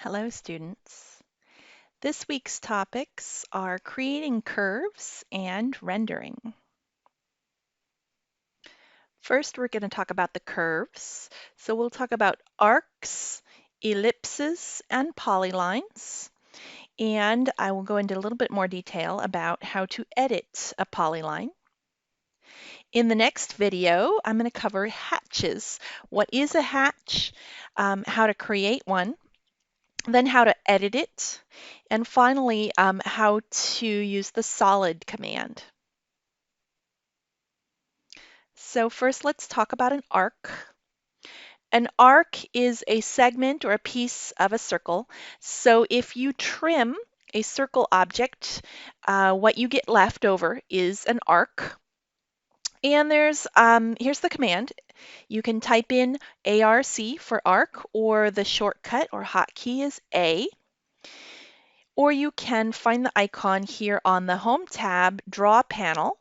Hello, students. This week's topics are creating curves and rendering. First, we're going to talk about the curves. So we'll talk about arcs, ellipses, and polylines. And I will go into a little bit more detail about how to edit a polyline. In the next video, I'm going to cover hatches. What is a hatch? How to create one, then how to edit it, and finally, how to use the solid command. So first, let's talk about an arc. An arc is a segment or a piece of a circle. So if you trim a circle object, what you get left over is an arc. And here's the command. You can type in ARC for arc, or the shortcut or hotkey is A. Or you can find the icon here on the Home tab, Draw Panel.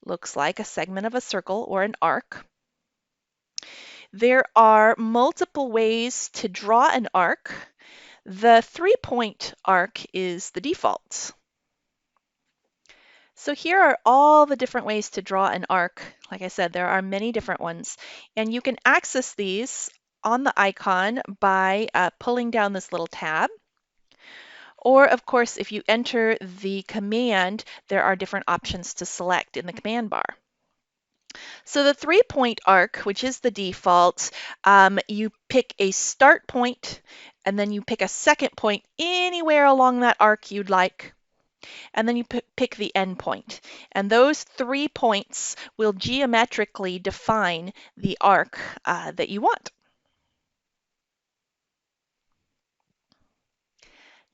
Looks like a segment of a circle or an arc. There are multiple ways to draw an arc. The 3-point arc is the default. So here are all the different ways to draw an arc. Like I said, there are many different ones. And you can access these on the icon by pulling down this little tab. Or, of course, if you enter the command, there are different options to select in the command bar. So the 3-point arc, which is the default, you pick a start point, and then you pick a second point anywhere along that arc you'd like, and then you pick the end point. And those 3 points will geometrically define the arc that you want.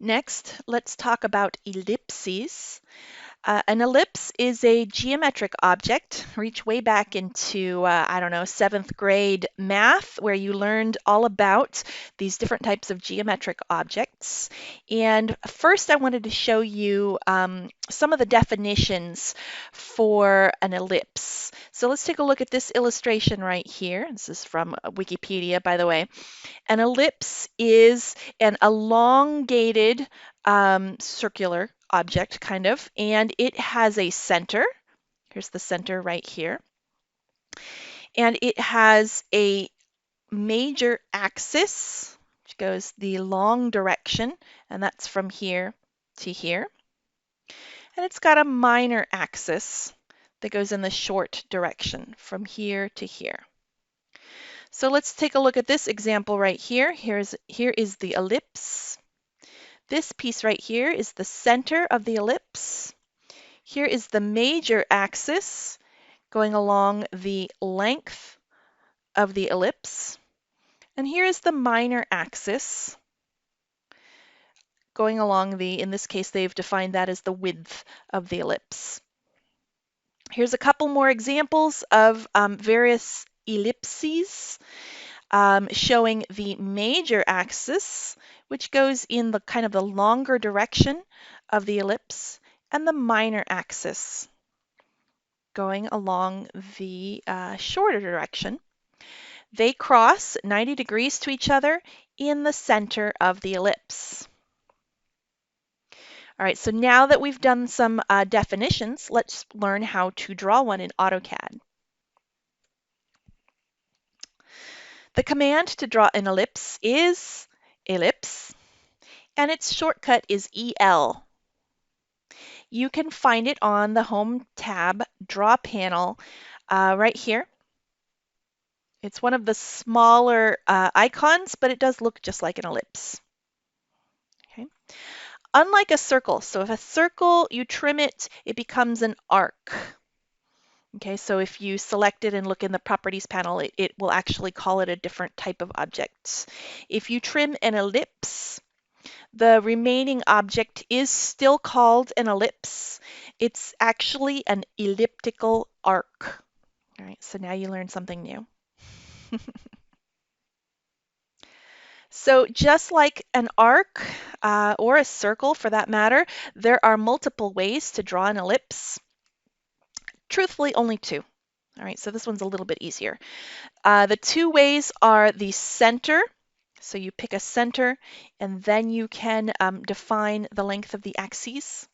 Next, let's talk about ellipses. An ellipse is a geometric object. Reach way back into, I don't know, 7th grade math, where you learned all about these different types of geometric objects. And first, I wanted to show you some of the definitions for an ellipse. So let's take a look at this illustration right here. This is from Wikipedia, by the way. An ellipse is an elongated circular object, kind of, and it has a center. Here's the center right here. And it has a major axis, which goes the long direction, and that's from here to here. And it's got a minor axis that goes in the short direction from here to here. So let's take a look at this example right here. Here is the ellipse. This piece right here is the center of the ellipse. Here is the major axis going along the length of the ellipse. And here is the minor axis going along in this case, they've defined that as the width of the ellipse. Here's a couple more examples of various ellipses showing the major axis, which goes in the kind of the longer direction of the ellipse, and the minor axis going along the shorter direction. They cross 90 degrees to each other in the center of the ellipse. All right, so now that we've done some definitions, let's learn how to draw one in AutoCAD. The command to draw an ellipse is ellipse, and its shortcut is EL. You can find it on the Home tab, Draw Panel, right here. It's one of the smaller icons, but it does look just like an ellipse. Okay. Unlike a circle, so if a circle, you trim it, it becomes an arc. Okay, so if you select it and look in the Properties panel, it will actually call it a different type of object. If you trim an ellipse, the remaining object is still called an ellipse. It's actually an elliptical arc. All right, so now you learned something new. So just like an arc or a circle for that matter, there are multiple ways to draw an ellipse. Truthfully, only 2. All right, so this one's a little bit easier. The 2 ways are the center So you pick a center, and then you can define the length of the axes.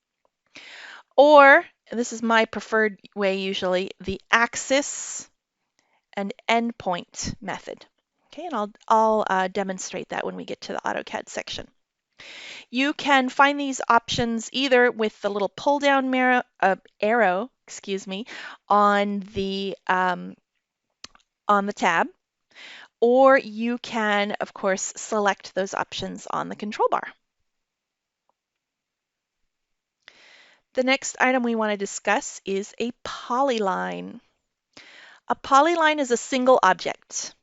Or, and this is my preferred way usually, the axis and endpoint method. Okay, and I'll demonstrate that when we get to the AutoCAD section. You can find these options either with the little pull down arrow, on the tab, or you can, of course, select those options on the control bar. The next item we want to discuss is a polyline. A polyline is a single object,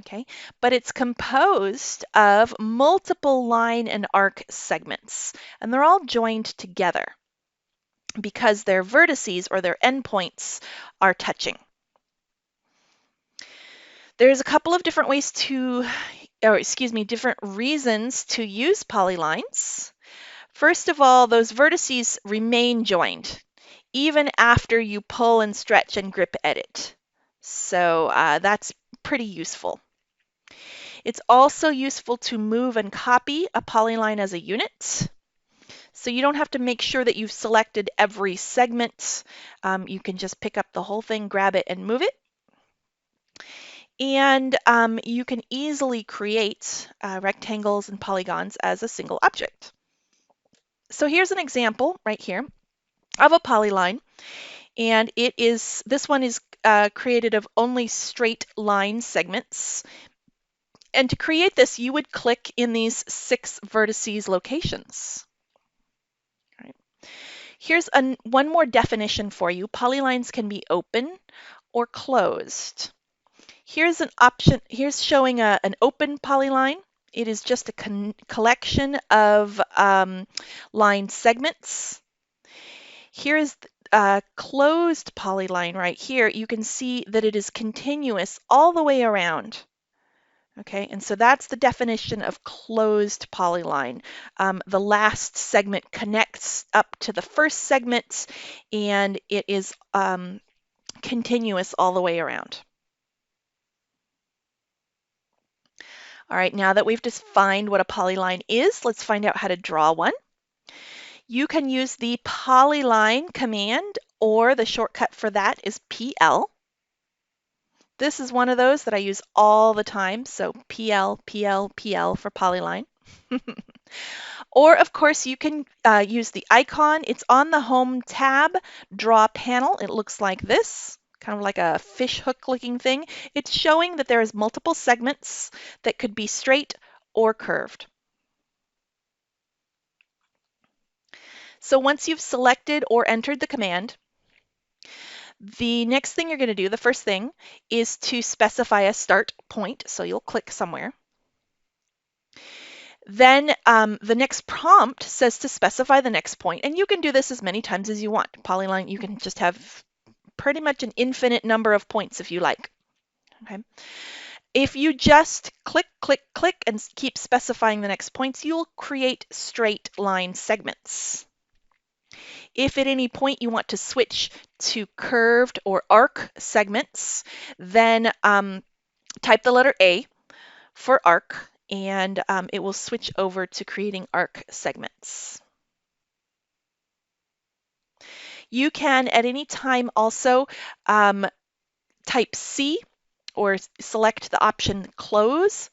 okay, but it's composed of multiple line and arc segments, and they're all joined together because their vertices or their endpoints are touching. There's a couple of different ways to, different reasons to use polylines. First of all, those vertices remain joined even after you pull and stretch and grip edit. So that's pretty useful. It's also useful to move and copy a polyline as a unit. So you don't have to make sure that you've selected every segment. You can just pick up the whole thing, grab it, and move it. And you can easily create rectangles and polygons as a single object. So here's an example right here of a polyline. And this one is created of only straight line segments. And to create this, you would click in these 6 vertices locations. All right. Here's one more definition for you. Polylines can be open or closed. Here's an option. Here's showing an open polyline. It is just a collection of line segments. Here's a closed polyline right here. You can see that it is continuous all the way around. Okay, and so that's the definition of closed polyline. The last segment connects up to the first segment, and it is continuous all the way around. All right, now that we've defined what a polyline is, let's find out how to draw one. You can use the polyline command, or the shortcut for that is PL. This is one of those that I use all the time, so PL, PL, PL for polyline. Or, of course, you can use the icon. It's on the Home tab, Draw Panel. It looks like this, kind of like a fish hook looking thing. It's showing that there is multiple segments that could be straight or curved. So once you've selected or entered the command, the next thing you're going to do, the first thing, is to specify a start point. So you'll click somewhere. Then the next prompt says to specify the next point, and you can do this as many times as you want. Polyline, you can just have pretty much an infinite number of points if you like. Okay. If you just click, click, click, and keep specifying the next points, you'll create straight line segments. If at any point you want to switch to curved or arc segments, then type the letter A for arc, and it will switch over to creating arc segments. You can at any time also type C or select the option close.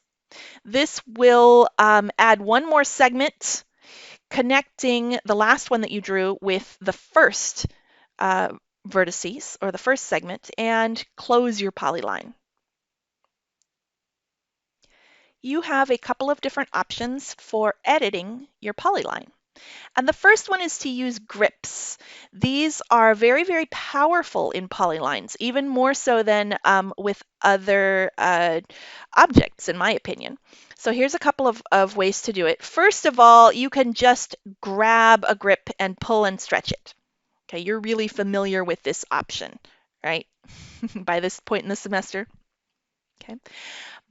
This will add one more segment connecting the last one that you drew with the first vertices or the first segment and close your polyline. You have a couple of different options for editing your polyline. And the first one is to use grips. These are very, very powerful in polylines, even more so than with other objects, in my opinion. So here's a couple of ways to do it. First of all, you can just grab a grip and pull and stretch it. Okay, you're really familiar with this option, right? By this point in the semester. Okay.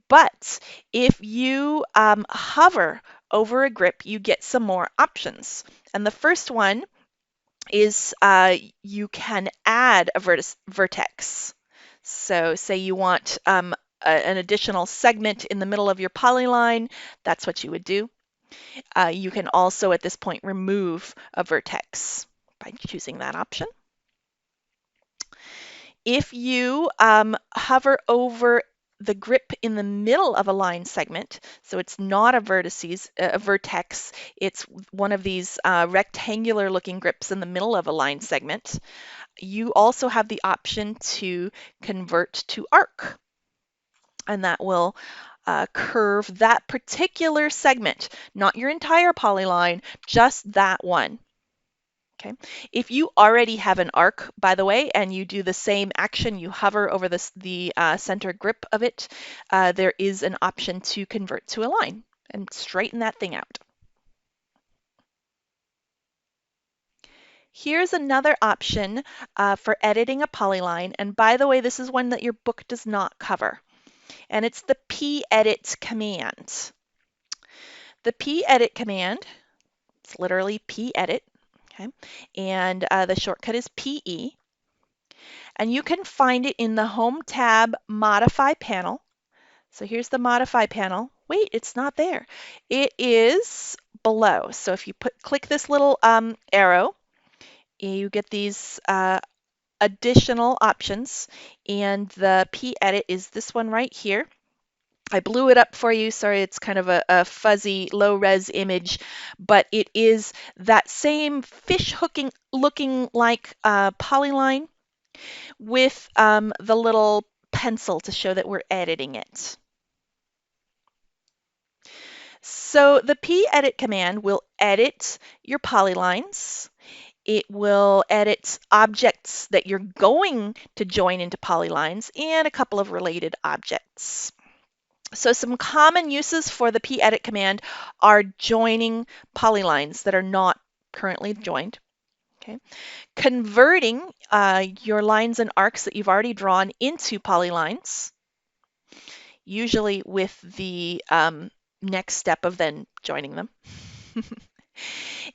But if you hover over a grip, you get some more options. And the first one is you can add a vertex. So say you want an additional segment in the middle of your polyline, that's what you would do. You can also at this point remove a vertex by choosing that option. If you hover over the grip in the middle of a line segment, so it's not a vertex, it's one of these rectangular looking grips in the middle of a line segment, you also have the option to convert to arc. And that will curve that particular segment, not your entire polyline, just that one. Okay. If you already have an arc, by the way, and you do the same action, you hover over the center grip of it, there is an option to convert to a line and straighten that thing out. Here's another option for editing a polyline. And by the way, this is one that your book does not cover. And it's the p-edit command. The p-edit command, it's literally p-edit, okay? And the shortcut is PE. And you can find it in the Home tab Modify panel. So here's the Modify panel. Wait, it's not there. It is below. So if you click this little arrow, you get these additional options. And the p-edit is this one right here. I blew it up for you. Sorry, it's kind of a fuzzy, low-res image, but it is that same fish hooking looking like polyline with the little pencil to show that we're editing it. So the p-edit command will edit your polylines. It will edit objects that you're going to join into polylines and a couple of related objects. So some common uses for the p-edit command are joining polylines that are not currently joined. Okay. Converting your lines and arcs that you've already drawn into polylines, usually with the next step of then joining them.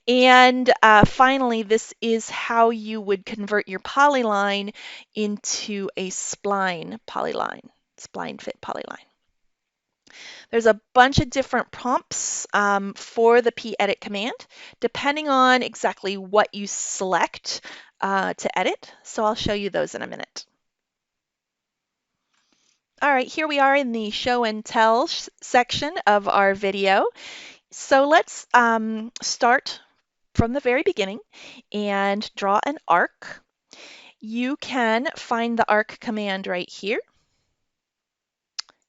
And finally, this is how you would convert your polyline into a spline polyline, spline fit polyline. There's a bunch of different prompts for the p-edit command, depending on exactly what you select to edit. So I'll show you those in a minute. All right, here we are in the show and tell section of our video. So let's start from the very beginning and draw an arc. You can find the arc command right here.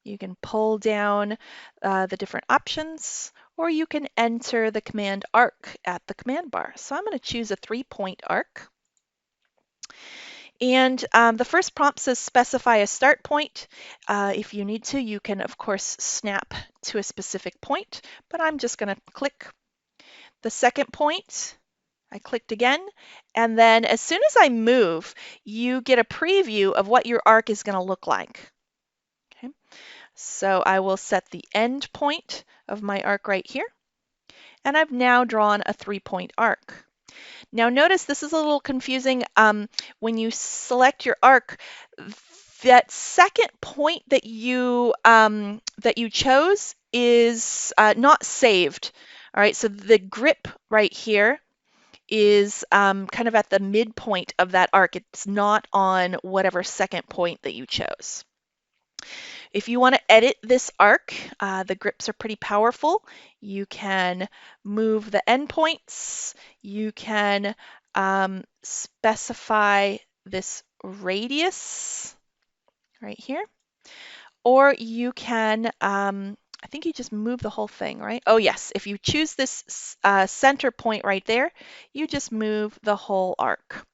You can pull down the different options, or you can enter the command arc at the command bar. So I'm going to choose a 3-point arc. And the first prompt says specify a start point. If you need to, you can, of course, snap to a specific point, but I'm just going to click. The second point, I clicked again, and then as soon as I move, you get a preview of what your arc is going to look like. Okay. So I will set the end point of my arc right here, and I've now drawn a 3-point arc. Now notice this is a little confusing. When you select your arc, that second point that you chose is not saved. All right, so the grip right here is kind of at the midpoint of that arc. It's not on whatever second point that you chose. If you want to edit this arc, the grips are pretty powerful. You can move the endpoints. You can specify this radius right here. Or you can, I think you just move the whole thing, right? Oh yes, if you choose this center point right there, you just move the whole arc.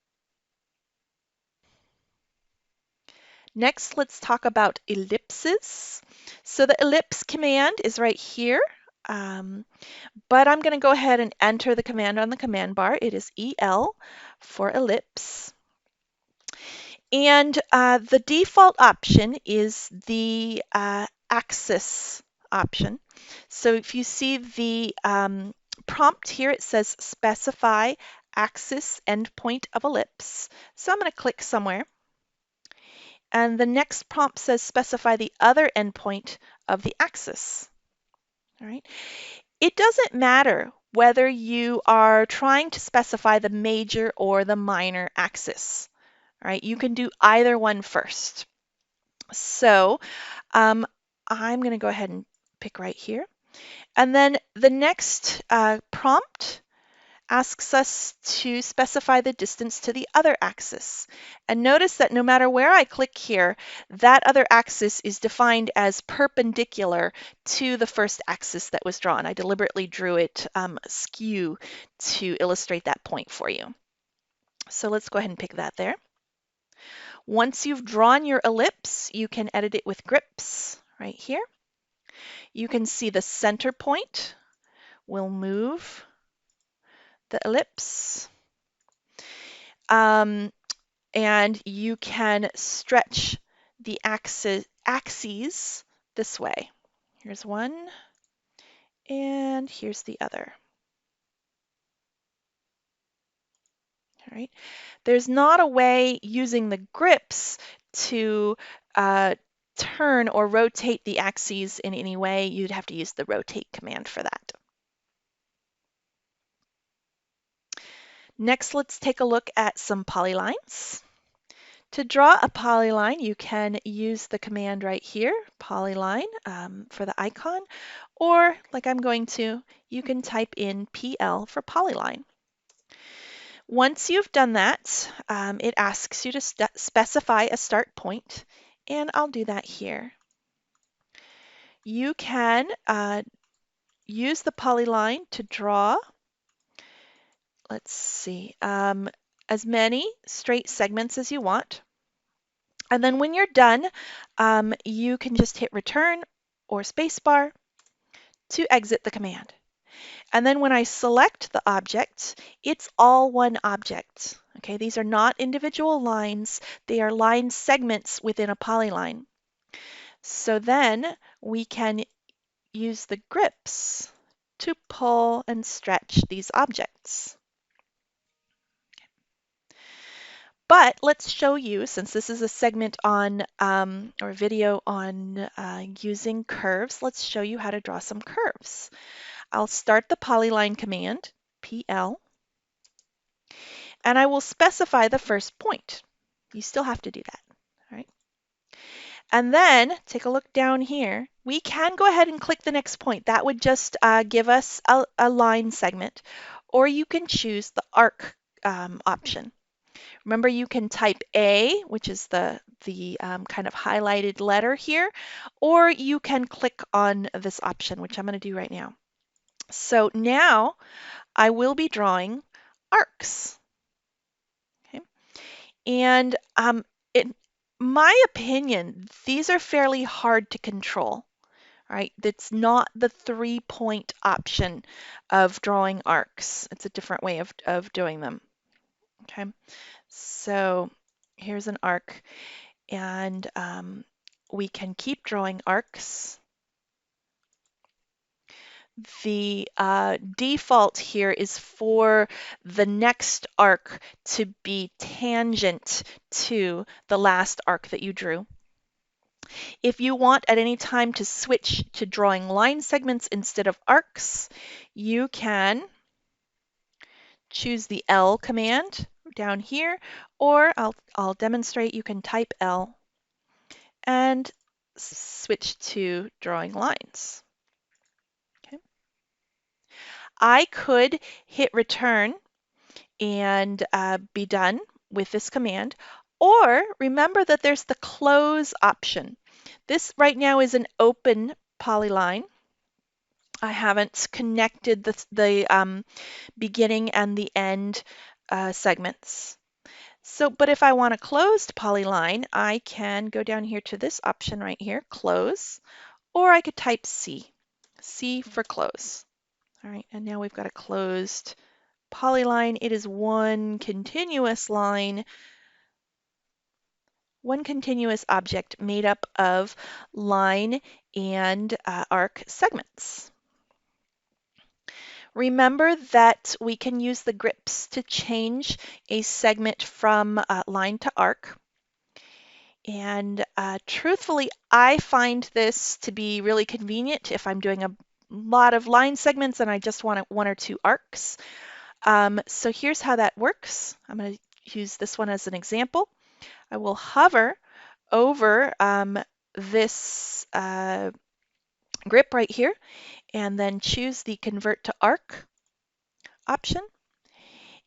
Next, let's talk about ellipses. So the ellipse command is right here, but I'm going to go ahead and enter the command on the command bar. It is EL for ellipse. And the default option is the axis option. So if you see the prompt here, it says specify axis endpoint of ellipse. So I'm going to click somewhere. And the next prompt says specify the other endpoint of the axis. All right. It doesn't matter whether you are trying to specify the major or the minor axis. All right. You can do either one first. So I'm going to go ahead and pick right here. And then the next prompt asks us to specify the distance to the other axis. And notice that no matter where I click here, that other axis is defined as perpendicular to the first axis that was drawn. I deliberately drew it askew to illustrate that point for you. So let's go ahead and pick that there. Once you've drawn your ellipse, you can edit it with grips right here. You can see the center point will move the ellipse. And you can stretch the axes this way. Here's one, and here's the other. All right. There's not a way using the grips to turn or rotate the axes in any way. You'd have to use the rotate command for that. Next, let's take a look at some polylines. To draw a polyline, you can use the command right here, polyline, for the icon, or like I'm going to, you can type in PL for polyline. Once you've done that, it asks you to specify a start point, and I'll do that here. You can use the polyline to draw, let's see, as many straight segments as you want. And then when you're done, you can just hit return or spacebar to exit the command. And then when I select the object, it's all one object. Okay, these are not individual lines, they are line segments within a polyline. So then we can use the grips to pull and stretch these objects. But let's show you, since this is a segment on, or a video on using curves, let's show you how to draw some curves. I'll start the polyline command, PL, and I will specify the first point. You still have to do that, all right? And then take a look down here. We can go ahead and click the next point. That would just give us a line segment, or you can choose the arc option. Remember, you can type A, which is the kind of highlighted letter here, or you can click on this option, which I'm going to do right now. So now I will be drawing arcs. Okay. And in my opinion, these are fairly hard to control. Right? That's not the 3-point option of drawing arcs. It's a different way of doing them. Okay. So here's an arc, and we can keep drawing arcs. The default here is for the next arc to be tangent to the last arc that you drew. If you want at any time to switch to drawing line segments instead of arcs, you can choose the L command down here, or I'll demonstrate. You can type L and switch to drawing lines. Okay. I could hit return and be done with this command, or remember that there's the close option. This right now is an open polyline. I haven't connected the beginning and the end segments. So, but if I want a closed polyline, I can go down here to this option right here, close, or I could type C, C for close. All right, and now we've got a closed polyline. It is one continuous line, one continuous object made up of line and arc segments. Remember that we can use the grips to change a segment from line to arc. And truthfully, I find this to be really convenient if I'm doing a lot of line segments and I just want one or two arcs. So here's how that works. I'm going to use this one as an example. I will hover over this grip right here and then choose the Convert to Arc option.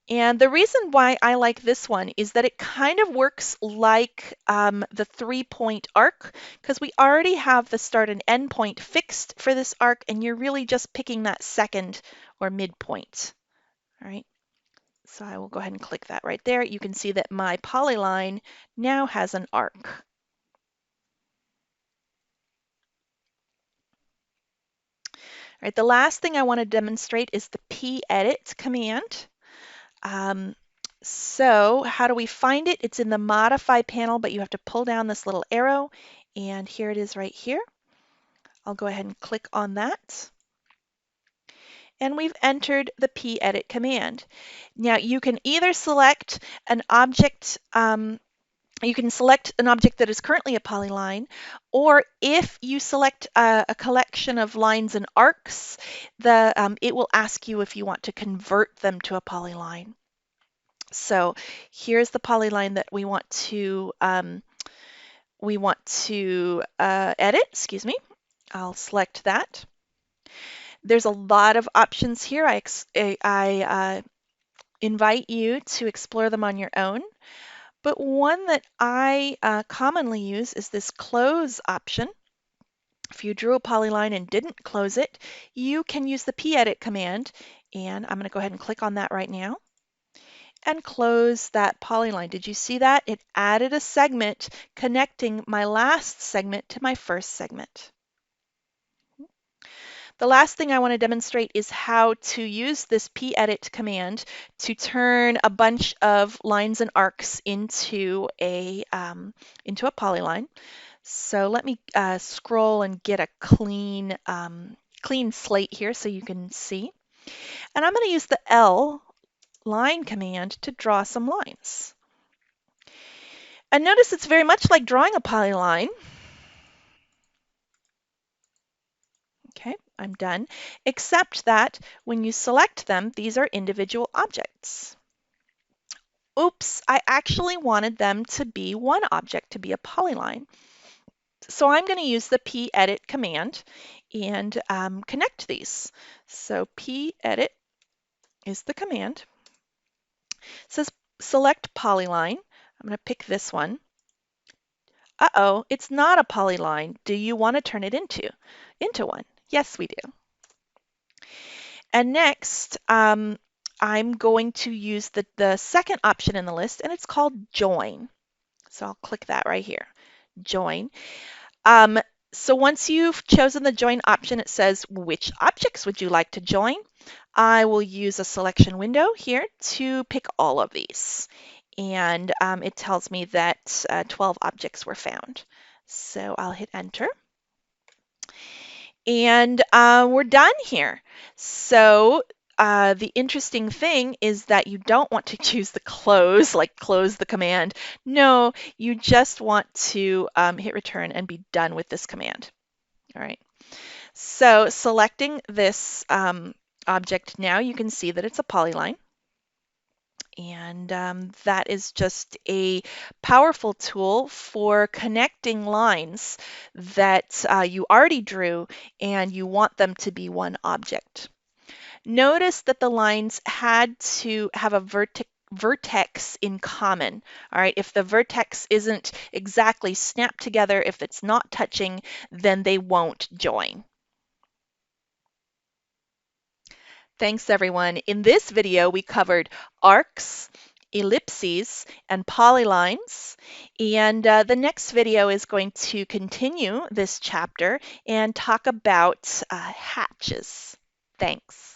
And the reason why I like this one is that it kind of works like the 3-point arc, because we already have the start and end point fixed for this arc, and you're really just picking that second or midpoint. All right. So I will go ahead and click that right there. You can see that my polyline now has an arc. All right, the last thing I want to demonstrate is the p-edit command. So how do we find it? It's in the Modify panel, but you have to pull down this little arrow, and here it is right here. I'll go ahead and click on that. And we've entered the p-edit command. Now you can either select an object you can select an object that is currently a polyline, or if you select a collection of lines and arcs, it will ask you if you want to convert them to a polyline. So here's the polyline that we want to edit. Excuse me. I'll select that. There's a lot of options here. I invite you to explore them on your own. But one that I commonly use is this close option. If you drew a polyline and didn't close it, you can use the p-edit command, and I'm going to go ahead and click on that right now and close that polyline. Did you see that? It added a segment connecting my last segment to my first segment. The last thing I want to demonstrate is how to use this p-edit command to turn a bunch of lines and arcs into a polyline. So let me scroll and get a clean slate here so you can see. And I'm going to use the L line command to draw some lines. And notice it's very much like drawing a polyline. Okay, I'm done, except that when you select them, these are individual objects. Oops, I actually wanted them to be one object, to be a polyline. So I'm going to use the p-edit command and connect these. So p-edit is the command. It says select polyline. I'm going to pick this one. Uh-oh, it's not a polyline. Do you want to turn it into one? Yes, we do. And next, I'm going to use the second option in the list, and it's called join. So I'll click that right here, join. So once you've chosen the join option, it says, which objects would you like to join? I will use a selection window here to pick all of these. And it tells me that 12 objects were found. So I'll hit enter. And we're done here. So the interesting thing is that you don't want to choose the close, like close the command. No, you just want to hit return and be done with this command. All right. So selecting this object now, you can see that it's a polyline. And that is just a powerful tool for connecting lines that you already drew and you want them to be one object. Notice that the lines had to have a vertex in common. All right, if the vertex isn't exactly snapped together, if it's not touching, then they won't join. Thanks, everyone. In this video, we covered arcs, ellipses, and polylines. And the next video is going to continue this chapter and talk about hatches. Thanks.